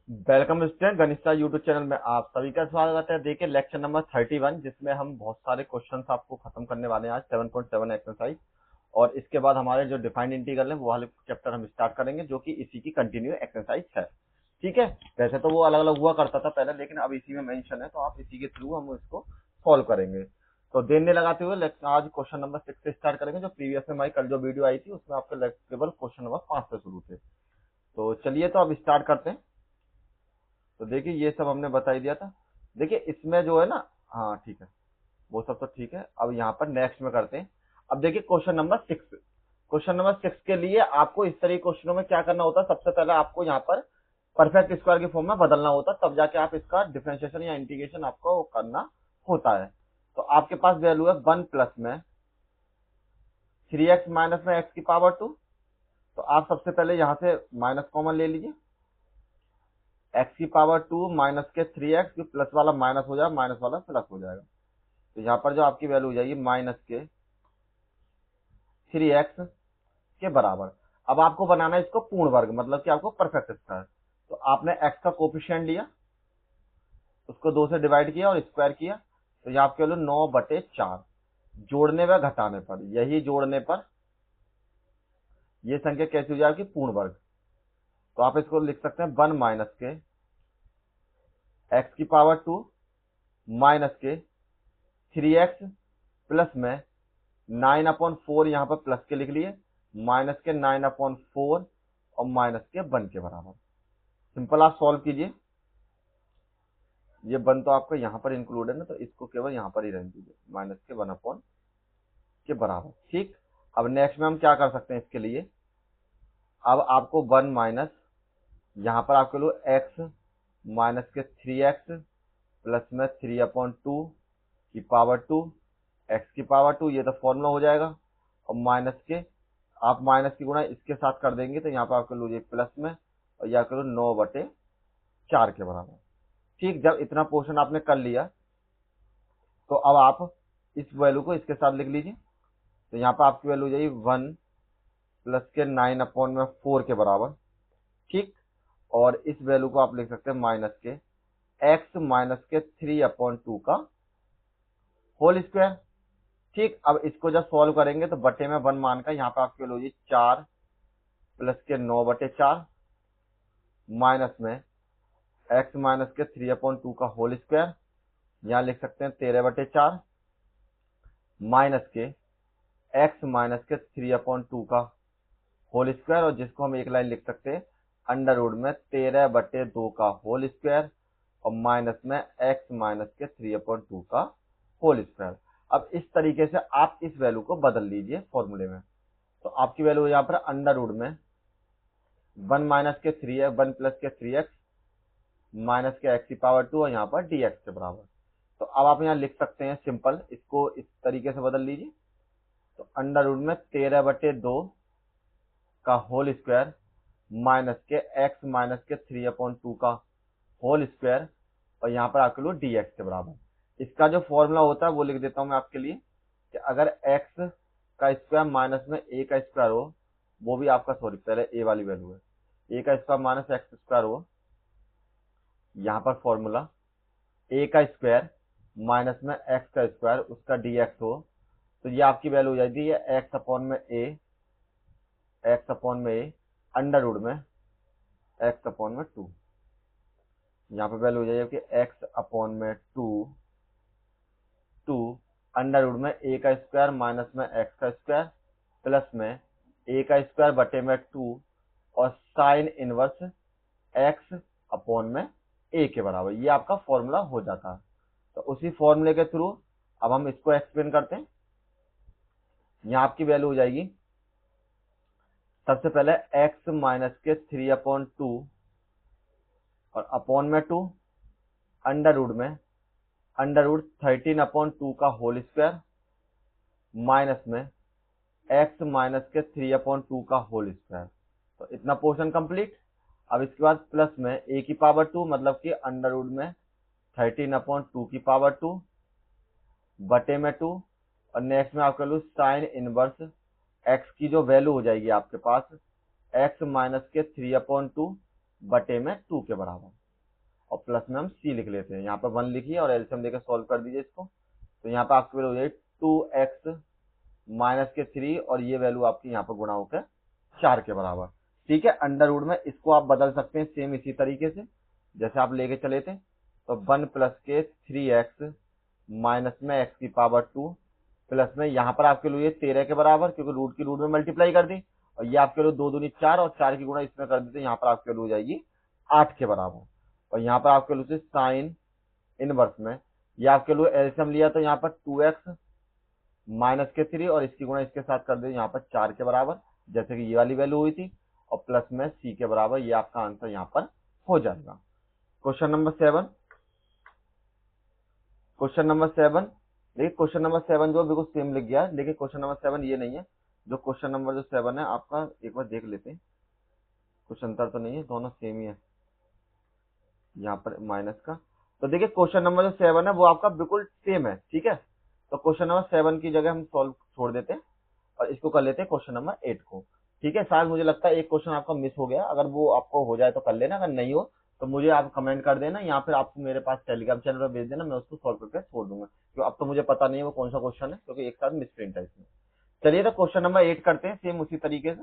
Welcome student, गणित YouTube channel में आप सभी का स्वागत है। देखिए लेक्चर नंबर 31 जिसमें हम बहुत सारे क्वेश्चंस आपको खत्म करने वाले हैं आज 7.7 एक्सरसाइज। और इसके बाद हमारे जो डिफाइंड इंटीग्रल है वो वाले चैप्टर हम स्टार्ट करेंगे जो कि इसी की कंटिन्यू एक्सरसाइज है। ठीक है, वैसे तो वो अलग अलग हुआ करता था पहले, लेकिन अब इसी में मेंशन है तो आप इसी के थ्रू हम इसको सॉल्व करेंगे। तो देर नहीं लगाते हुए आज क्वेश्चन नंबर 6 से स्टार्ट करेंगे। जो प्रीवियस में हमारी कल जो वीडियो आई थी उसमें आपके केवल क्वेश्चन नंबर 5 से शुरू थे। तो चलिए तो अब स्टार्ट करते हैं। तो देखिए ये सब हमने बता ही दिया था। देखिए इसमें जो है ना, हाँ ठीक है, वो सब तो ठीक है। अब यहाँ पर नेक्स्ट में करते हैं। अब देखिए क्वेश्चन नंबर 6 के लिए आपको इस तरह के क्वेश्चनों में क्या करना होता है। सबसे पहले आपको यहाँ पर परफेक्ट स्क्वायर की फॉर्म में बदलना होता है, तब जाके आप इसका डिफरेंशिएशन या इंटीग्रेशन आपको करना होता है। तो आपके पास वैल्यू है 1 प्लस में 3x माइनस में x की पावर 2। तो आप सबसे पहले यहाँ से माइनस कॉमन ले लीजिए। x की पावर 2 माइनस के 3x, प्लस वाला माइनस हो जाएगा, माइनस वाला प्लस हो जाएगा। तो यहाँ पर जो आपकी वैल्यू हो जाएगी माइनस के 3x के बराबर। अब आपको बनाना है इसको पूर्ण वर्ग, मतलब कि आपको परफेक्ट स्क्वायर। तो आपने x का कोफिशिएंट लिया, उसको 2 से डिवाइड किया और स्क्वायर किया। तो यहाँ आपकी वैल्यू 9/4। जोड़ने व घटाने पर, यही जोड़ने पर ये संख्या कैसी हो जाएगी, पूर्ण वर्ग। तो आप इसको लिख सकते हैं 1 माइनस के x की पावर 2 माइनस के 3x प्लस में 9/4, यहाँ पर प्लस के लिख लिए, माइनस के 9/4 और माइनस के 1 के बराबर। सिंपल आप सॉल्व कीजिए। ये 1 तो आपको यहाँ पर इंक्लूड है ना, तो इसको केवल यहाँ पर ही रहने दीजिए, माइनस के 1/, के बराबर। ठीक, अब नेक्स्ट में हम क्या कर सकते हैं इसके लिए। अब आपको 1 माइनस, यहाँ पर आपके लो x माइनस के 3x प्लस में 3/2 की पावर 2, x की पावर 2, ये तो फॉर्मूला हो जाएगा। और माइनस के, आप माइनस की गुणा इसके साथ कर देंगे तो यहाँ पर आपको लो प्लस में, और यह करो 9/4 के बराबर। ठीक, जब इतना पोर्शन आपने कर लिया तो अब आप इस वैल्यू को इसके साथ लिख लीजिए। तो यहाँ पर आपकी वैल्यू हो जाएगी 1 प्लस के 9/4 के बराबर। ठीक, और इस वैल्यू को आप लिख सकते हैं माइनस के x माइनस के 3/2 का होल स्क्वायर। ठीक, अब इसको जब सॉल्व करेंगे तो बटे में 1 मान का यहाँ पे आपकी वैल्यू 4 प्लस के 9/4 माइनस में x माइनस के 3/2 का होल स्क्वायर, यहाँ लिख सकते हैं 13/4 माइनस के x माइनस के 3/2 का होल स्क्वायर, और जिसको हम एक लाइन लिख सकते हैं अंडर रूट में 13/2 का होल स्क्वायर और माइनस में x माइनस के 3/2 का होल स्क्वायर। अब इस तरीके से आप इस वैल्यू को बदल लीजिए फॉर्मूले में। तो आपकी वैल्यू यहाँ पर अंडर रूट में 1 माइनस के 3x, 1 प्लस के 3x माइनस के x की पावर 2 और यहाँ पर dx के बराबर। तो अब आप यहाँ लिख सकते हैं सिंपल, इसको इस तरीके से बदल लीजिए। तो अंडर रूट में 13/2 का होल स्क्वायर माइनस के x माइनस के 3/2 का होल स्क्वायर और यहाँ पर आपके लिए dx के बराबर। इसका जो फॉर्मूला होता है वो लिख देता हूं मैं आपके लिए कि अगर x का स्क्वायर माइनस में a का स्क्वायर हो, वो भी आपका, सॉरी पहले a वाली वैल्यू है, a का स्क्वायर माइनस x स्क्वायर हो, यहाँ पर फॉर्मूला a का स्क्वायर माइनस में x का स्क्वायर उसका dx हो, तो ये आपकी वैल्यू हो जाएगी x अपॉन में a अंडर रूट में x अपॉन में 2। यहाँ पे वैल्यू हो जाएगी x अपॉन में 2 अंडर रूट में a का स्क्वायर माइनस में x का स्क्वायर प्लस में a का स्क्वायर बटे में 2 और साइन इनवर्स x अपॉन में a के बराबर। ये आपका फॉर्मूला हो जाता है। तो उसी फॉर्मूले के थ्रू अब हम इसको एक्सप्लेन करते हैं। यहाँ आपकी वैल्यू हो जाएगी सबसे पहले x माइनस के 3/2 और अपॉन में 2 अंडर रूट 13/2 का होल स्क्वायर माइनस में x माइनस के 3/2 का होल स्क्वायर। तो इतना पोर्शन कंप्लीट। अब इसके बाद प्लस में a की पावर 2, मतलब कि अंडर रूट में 13/2 की पावर 2 बटे में 2 और नेक्स्ट में आपका लो साइन इनवर्स x की जो वैल्यू हो जाएगी आपके पास x माइनस के 3/2 बटे में 2 के बराबर, और प्लस में हम c लिख लेते हैं। यहाँ पर 1 लिखिए और एलसीएम लेकर सॉल्व कर दीजिए इसको। तो यहाँ पर आपकी वैल्यू हो जाएगी 2x माइनस के 3 और ये वैल्यू आपकी यहाँ पर गुणा होकर 4 के बराबर। ठीक है, अंडर रूट में इसको आप बदल सकते हैं सेम इसी तरीके से जैसे आप लेके चले थे। तो 1 प्लस के 3x माइनस में x की पावर 2 प्लस में यहाँ पर आपके लिए 13 के बराबर, क्योंकि रूट की रूट में मल्टीप्लाई कर दी, और ये आपके लिए 2 दूनी 4 और 4 की गुणा इसमें कर दी, तो यहाँ पर आपके लिए हो जाएगी 8 के बराबर। और यहाँ पर आपके लिए साइन इनवर्स में ये आपके लिए एलसीएम लिया तो यहाँ पर 2x माइनस के 3 और इसकी गुणा इसके साथ कर दे यहाँ पर 4 के बराबर, जैसे कि ये वाली वैल्यू हुई थी, और प्लस में c के बराबर। ये आपका आंसर यहाँ पर हो जाएगा। क्वेश्चन नंबर 7, क्वेश्चन नंबर 7 देखिए, क्वेश्चन नंबर 7 जो बिल्कुल सेम लिख गया, लेकिन क्वेश्चन नंबर 7 ये नहीं है। जो क्वेश्चन नंबर जो 7 है आपका, एक बार देख लेते हैं, कुछ अंतर तो नहीं है, दोनों सेम ही है यहाँ पर माइनस का। तो देखिए क्वेश्चन नंबर जो 7 है वो आपका बिल्कुल सेम है। ठीक है, तो क्वेश्चन नंबर 7 की जगह हम सॉल्व छोड़ देते हैं और इसको कर लेते हैं क्वेश्चन नंबर 8 को। ठीक है, शायद मुझे लगता है एक क्वेश्चन आपका मिस हो गया, अगर वो आपको हो जाए तो कर लेना, अगर नहीं हो तो मुझे आप कमेंट कर देना या फिर आप मेरे पास टेलीग्राम चैनल पर भेज देना, मैं उसको सॉल्व करके छोड़ दूंगा। तो अब तो मुझे पता नहीं है वो कौन सा क्वेश्चन है, क्योंकि एक साथ मिस प्रिंट है इसमें। चलिए तो क्वेश्चन नंबर 8 करते हैं सेम उसी तरीके से।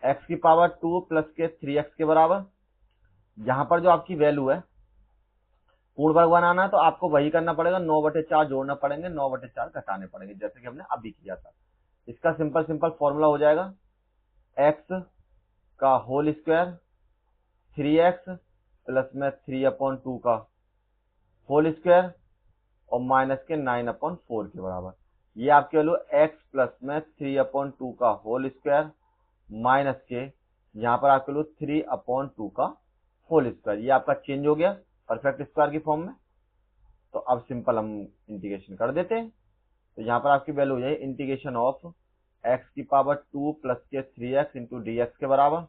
x की पावर 2 प्लस के 3x के बराबर, यहाँ पर जो आपकी वैल्यू है पूर्ण वर्ग बनाना है तो आपको वही करना पड़ेगा, 9/4 जोड़ना पड़ेंगे, 9/4 घटाने पड़ेंगे, जैसे कि हमने अभी किया था। इसका सिंपल फॉर्मूला हो जाएगा x का होल स्क्वायर 3x प्लस में 3/2 का होल स्क्वायर और माइनस के 9/4 के बराबर। ये आपके वैल्यू x प्लस में 3/2 का होल स्क्वायर माइनस के यहाँ पर आपके वैल्यू 3/2 का होल स्क्वायर, ये आपका चेंज हो गया परफेक्ट स्क्वायर की फॉर्म में। तो अब सिंपल हम इंटीग्रेशन कर देते हैं। तो यहाँ पर आपकी वैल्यू हो जाएगी इंटीग्रेशन ऑफ x की पावर 2 प्लस के 3x इंटू डी के बराबर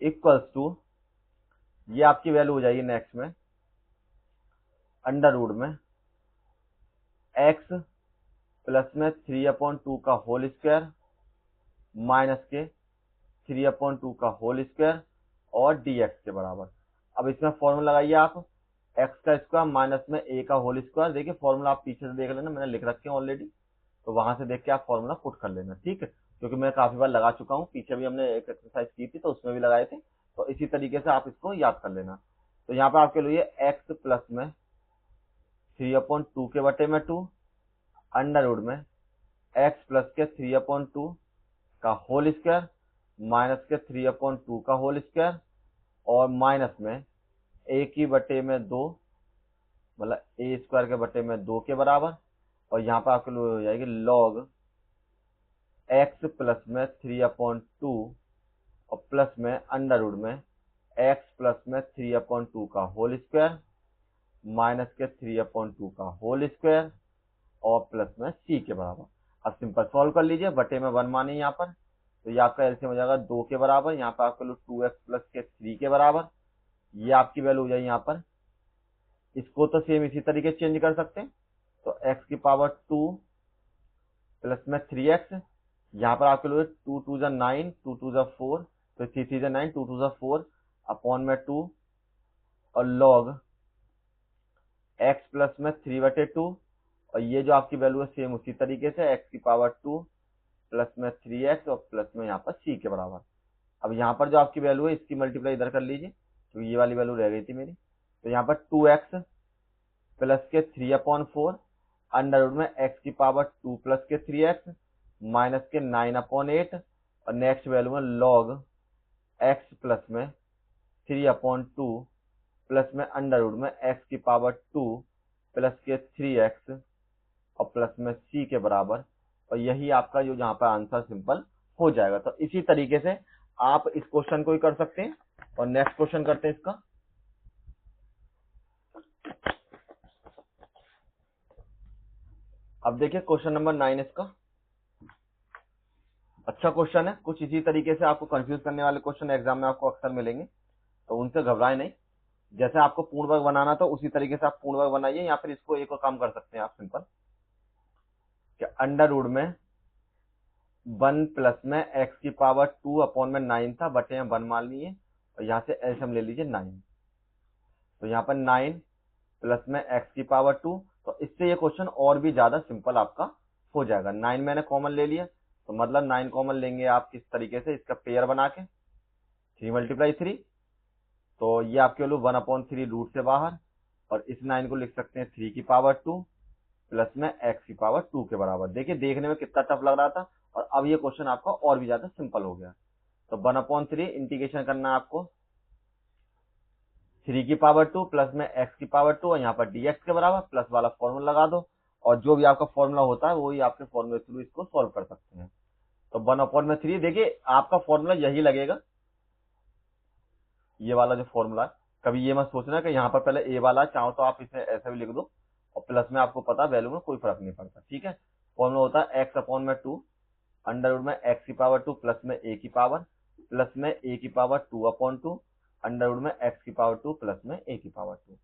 इक्वल्स टू, ये आपकी वैल्यू हो जाएगी नेक्स्ट में अंडर रूट में x प्लस में 3/2 का होल स्क्वायर माइनस के 3/2 का होल स्क्वायर और dx के बराबर। अब इसमें फॉर्मूला लगाइए आप, x का स्क्वायर माइनस में a का होल स्क्वायर। देखिए फॉर्मूला आप पीछे से देख लेना, मैंने लिख रखे हैं ऑलरेडी, तो वहां से देख के आप फॉर्मूला पुट कर लेना। ठीक है, क्योंकि मैं काफी बार लगा चुका हूँ, पीछे भी हमने एक एक्सरसाइज की थी तो उसमें भी लगाए थे, तो इसी तरीके से आप इसको याद कर लेना। तो यहाँ पे आपके लिए x प्लस में 3/2 के बटे में 2 अंडर रूट में x प्लस के 3/2 का होल स्क्वायर माइनस के 3/2 का होल स्क्वायर और माइनस में a की बटे में 2, मतलब a स्क्वायर के बटे में 2 के बराबर। और यहाँ पर आपके लिए हो जाएगी log x प्लस में 3/2 और प्लस में अंडर रूट में x प्लस में 3/2 का होल स्क्वायर माइनस के 3/2 का होल स्क्वायर और प्लस में c के बराबर। अब सिंपल सॉल्व कर लीजिए, बटे में 1 मानिए यहाँ पर, तो ये आपका एलसीएम हो जाएगा 2 के बराबर। यहाँ पर आपके लिए 2x प्लस के 3 के बराबर, ये आपकी वैल्यू हो जाएगी यहाँ पर। इसको तो सेम इसी तरीके चेंज कर सकते हैं, तो x की पावर 2 प्लस में 3x, यहाँ पर आपके लिए 2 2 जा 9, 2 2 जा 4, तो 3 3 जा 9, 2 2 जा 4 अपॉन में 2 और log x प्लस में 3/2, और ये जो आपकी वैल्यू है सेम उसी तरीके से x की पावर 2 प्लस में 3x और प्लस में यहाँ पर c के बराबर। अब यहाँ पर जो आपकी वैल्यू है इसकी मल्टीप्लाई इधर कर लीजिए, तो ये वाली वैल्यू रह गई थी मेरी। तो यहाँ पर 2x प्लस के 3/4 अंडर रूट में x की पावर 2 प्लस के 3x माइनस के 9/8 और नेक्स्ट वैल्यू में log x प्लस में 3/2 प्लस में अंडर रूट में x की पावर 2 प्लस के 3x और प्लस में c के बराबर। और यही आपका जो यहाँ पर आंसर सिंपल हो जाएगा। तो इसी तरीके से आप इस क्वेश्चन को ही कर सकते हैं। और नेक्स्ट क्वेश्चन करते हैं इसका। अब देखिए क्वेश्चन नंबर 9 इसका अच्छा क्वेश्चन है, कुछ इसी तरीके से आपको कंफ्यूज करने वाले क्वेश्चन एग्जाम में आपको अक्सर मिलेंगे, तो उनसे घबराए नहीं। जैसे आपको पूर्ण वर्ग बनाना था उसी तरीके से आप पूर्ण वर्ग बनाइए, या फिर इसको एक और काम कर सकते हैं आप सिंपल कि अंडर रूट में 1 प्लस में x की पावर 2 अपॉन में 9 था, बटे में 1 मान लिए, और यहाँ से एलसीएम ले लीजिए 9। तो यहाँ पर 9 प्लस में x की पावर 2, तो इससे ये क्वेश्चन और भी ज्यादा सिंपल आपका हो जाएगा। 9 मैंने कॉमन ले लिया, तो मतलब 9 कॉमन लेंगे आप किस तरीके से, इसका पेयर बना के 3 × 3, तो ये आपके वैल्यू 1/3 रूट से बाहर, और इस 9 को लिख सकते हैं 3 की पावर 2 प्लस में x की पावर 2 के बराबर। देखिए देखने में कितना टफ लग रहा था, और अब ये क्वेश्चन आपका और भी ज्यादा सिंपल हो गया। तो 1/3 इंटीग्रेशन करना है आपको 3 की पावर 2 प्लस में x की पावर 2, और यहाँ पर dx के बराबर प्लस वाला फॉर्मूला लगा दो, और जो भी आपका फॉर्मूला होता है वही आपके फॉर्मूले थ्रू इसको सॉल्व कर सकते हैं। तो 1/3, देखिए आपका फॉर्मूला यही लगेगा, ये वाला जो फॉर्मूला है। कभी ये मत सोचना कि यहाँ पर पहले ए वाला, चाहो तो आप इसे ऐसे भी लिख दो, और प्लस में आपको पता वैल्यू में कोई फर्क नहीं पड़ता, ठीक है। फॉर्मूला होता है x/2 अंडर रूट में x की पावर 2 प्लस में a की पावर, प्लस में a की पावर 2/2 अंडर रूट में x की पावर 2 प्लस में a की पावर 2।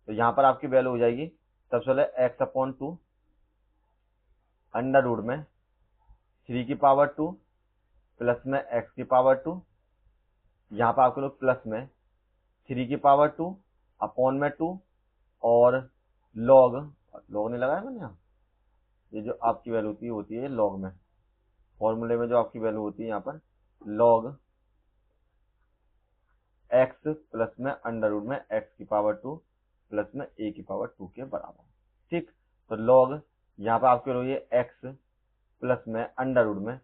तो यहाँ पर आपकी वैल्यू हो जाएगी, सबसे पहले x/2 अंडर रूट में 3 की पावर 2 प्लस में x की पावर 2, यहाँ पर आपके लोग प्लस में 3 की पावर 2 अपॉन में 2, और लॉग नहीं लगाया मैंने यहाँ, ये जो आपकी वैल्यू होती है लॉग में, फॉर्मूले में जो आपकी वैल्यू होती है यहाँ पर लॉग x प्लस में अंडर रूट में x की पावर 2 प्लस में a की पावर 2 के बराबर, ठीक। तो लॉग यहाँ पर आपकी वैल्यू है x प्लस में अंडर रूट में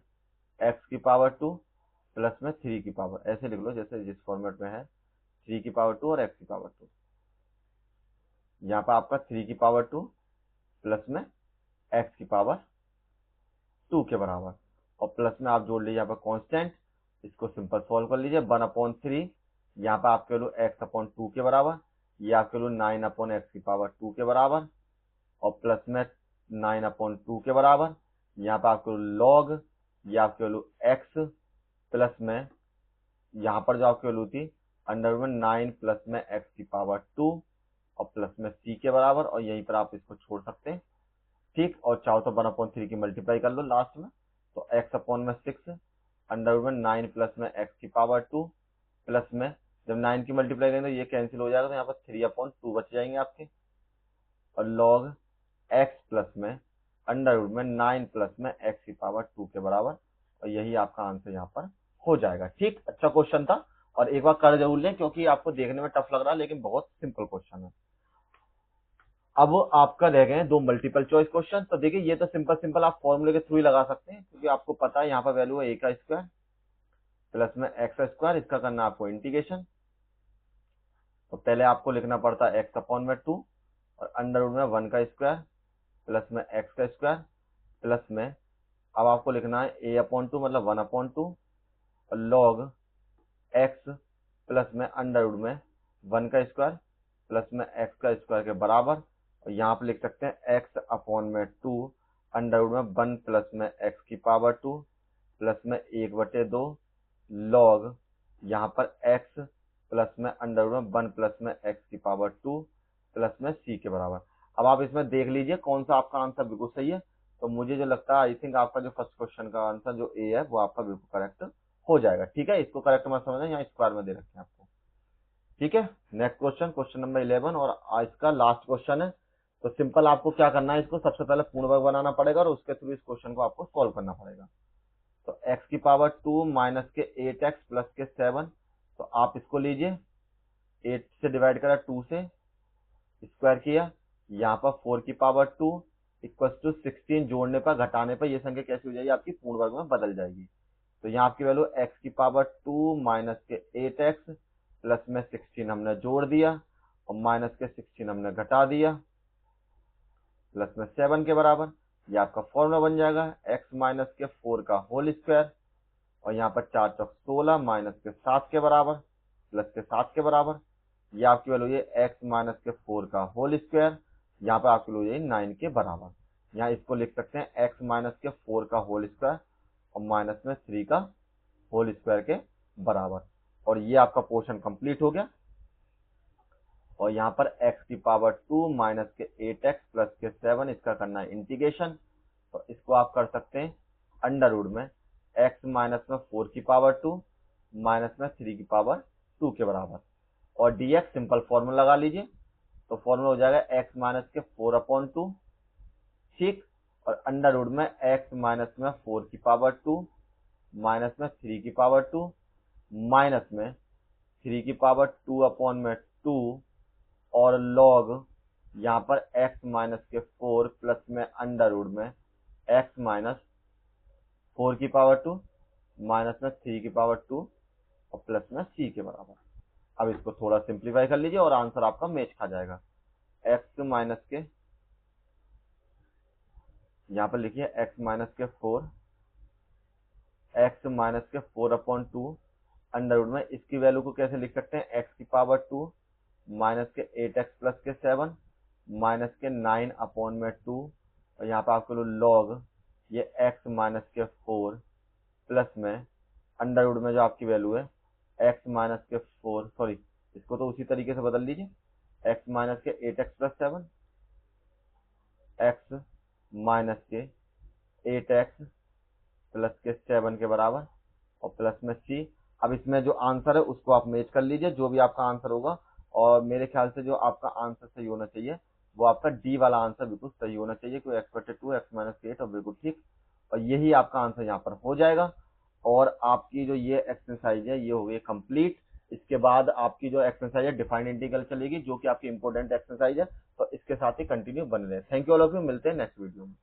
x की पावर 2 प्लस में 3 की पावर, ऐसे लिख लो जैसे जिस फॉर्मेट में है 3 की पावर 2 और x की पावर 2, यहाँ पर आपका 3 की पावर 2 प्लस में x की पावर 2 के बराबर, और प्लस में आप जोड़ लीजिए यहाँ पर कांस्टेंट, इसको सिंपल सॉल्व कर लीजिए। 1/3 यहाँ पर आपके वैल्यू x/2 के बराबर, ये आपके वैल्यू 9/x की पावर 2 के बराबर, और प्लस में 9/2 के बराबर, यहाँ पर आपके लॉग ये आपके वैल्यू x प्लस में यहाँ पर जो आपकी वैल्यू थी अंडर में 9 प्लस में x की पावर 2 और प्लस में c के बराबर, और यहीं पर आप इसको छोड़ सकते हैं, ठीक। और चाहो तो 1/3 की मल्टीप्लाई कर लो लास्ट में, तो x/6 अंडर में 9 प्लस में x की पावर 2 प्लस में, जब 9 की मल्टीप्लाई करेंगे तो ये कैंसिल हो जाएगा, तो यहाँ पर 3/2 बच जाएंगे आपके, और लॉग x प्लस में अंडर में 9 प्लस में x की पावर 2 के बराबर, और यही आपका आंसर यहाँ पर हो जाएगा, ठीक। अच्छा क्वेश्चन था, और एक बार कर जरूर लें क्योंकि आपको देखने में टफ लग रहा है लेकिन बहुत सिंपल क्वेश्चन है। अब आपका रह गए 2 मल्टीपल चॉइस क्वेश्चन। तो देखिए ये तो सिंपल आप फॉर्मूले के थ्रू ही लगा सकते हैं, क्योंकि आपको पता है यहाँ पर वैल्यू है a का स्क्वायर प्लस में x स्क्वायर, इसका करना आपको इंटीग्रेशन। तो पहले आपको लिखना पड़ता है x/2 और अंडर रूट में 1 का स्क्वायर प्लस में x का स्क्वायर, प्लस में अब आपको लिखना है a/2 मतलब 1/2, और लॉग x प्लस में अंडर रूट में 1 का स्क्वायर प्लस में x का स्क्वायर के बराबर, और यहाँ पे लिख सकते हैं x/2 अंडर रूट में 1 प्लस में x की पावर 2 प्लस में 1/2 लॉग यहाँ पर x प्लस में अंडर रूट में 1 प्लस में x की पावर 2 प्लस में c के बराबर। अब आप इसमें देख लीजिए कौन सा आपका आंसर बिल्कुल सही है। तो मुझे जो लगता है आई थिंक आपका जो फर्स्ट क्वेश्चन का आंसर जो ए है वो आपका बिल्कुल करेक्ट हो जाएगा, ठीक है। इसको करेक्ट मत समझना, यहाँ स्क्वायर में दे रखे हैं आपको, ठीक है। नेक्स्ट क्वेश्चन, क्वेश्चन नंबर 11, और आज का लास्ट क्वेश्चन है। तो सिंपल आपको क्या करना है, इसको सबसे पहले पूर्ण वर्ग बनाना पड़ेगा और उसके थ्रू इस क्वेश्चन को आपको सॉल्व करना पड़ेगा। तो x की पावर 2 माइनस के 8x प्लस के 7, तो आप इसको लीजिए 8 से डिवाइड करा 2 से स्क्वायर किया, यहाँ पर 4 की पावर 2 इक्वल टू 16, जोड़ने पर घटाने पर ये संख्या कैसी हो जाएगी आपकी पूर्ण वर्ग में बदल जाएगी। तो यहाँ आपकी वैल्यू x की पावर 2 माइनस के 8x प्लस में 16 हमने जोड़ दिया और माइनस के 16 हमने घटा दिया प्लस में 7 के बराबर। ये आपका फॉर्मूला बन जाएगा x माइनस के 4 का होल स्क्वायर, और यहाँ पर 4 चौक 16 माइनस के 7 के बराबर प्लस के 7 के बराबर। ये आपकी वैल्यू है x माइनस के 4 का होल स्क्वायर, यहाँ पर आपकी वैल्यू है 9 के बराबर। यहाँ इसको लिख सकते हैं x माइनस के 4 का होल स्क्वायर और माइनस में 3 का होल स्क्वायर के बराबर। और ये आपका पोर्शन कंप्लीट हो गया। और यहाँ पर x की पावर 2 माइनस के 8x प्लस के 7, इसका करना है इंटीग्रेशन। तो इसको आप कर सकते हैं अंडर रूट में x माइनस में 4 की पावर 2 माइनस में 3 की पावर 2 के बराबर। और dx सिंपल फॉर्मूला लगा लीजिए, तो फॉर्मूला हो जाएगा x माइनस के 4/2, ठीक, और अंडर रूट में x माइनस में 4 की पावर 2 माइनस में 3 की पावर 2 माइनस में 3 की पावर 2/2 और लॉग यहाँ पर x माइनस के 4 प्लस में अंडर रूट में x माइनस 4 की पावर 2 माइनस में 3 की पावर 2 और प्लस में c के बराबर। अब इसको थोड़ा सिंप्लीफाई कर लीजिए और आंसर आपका मैच खा जाएगा। x माइनस के, यहाँ पर लिखिए x माइनस के 4, x माइनस के 4/2 अंडर रूट में इसकी वैल्यू को कैसे लिख सकते हैं, x की पावर 2 माइनस के 8x प्लस के 7 माइनस के 9/2 और यहाँ पर आपको लॉग ये x माइनस के 4 प्लस में अंडर रूट में जो आपकी वैल्यू है x माइनस के 4, सॉरी इसको तो उसी तरीके से बदल लीजिए, x माइनस के 8x प्लस 7 x माइनस के 8x प्लस के 7 के बराबर और प्लस में c। अब इसमें जो आंसर है उसको आप मैच कर लीजिए, जो भी आपका आंसर होगा, और मेरे ख्याल से जो आपका आंसर सही होना चाहिए वो आपका डी वाला आंसर बिल्कुल सही होना चाहिए, क्योंकि x/2 x माइनस 8 और बिल्कुल ठीक, और यही आपका आंसर यहाँ पर हो जाएगा। और आपकी जो ये एक्सरसाइज है ये हो गई कंप्लीट। इसके बाद आपकी जो एक्सरसाइज है डिफाइंड इंटीग्रल चलेगी, जो कि आपकी इंपॉर्टेंट एक्सरसाइज है, तो इसके साथ ही कंटिन्यू बने रहे। Thank you all of you, मिलते हैं नेक्स्ट वीडियो में।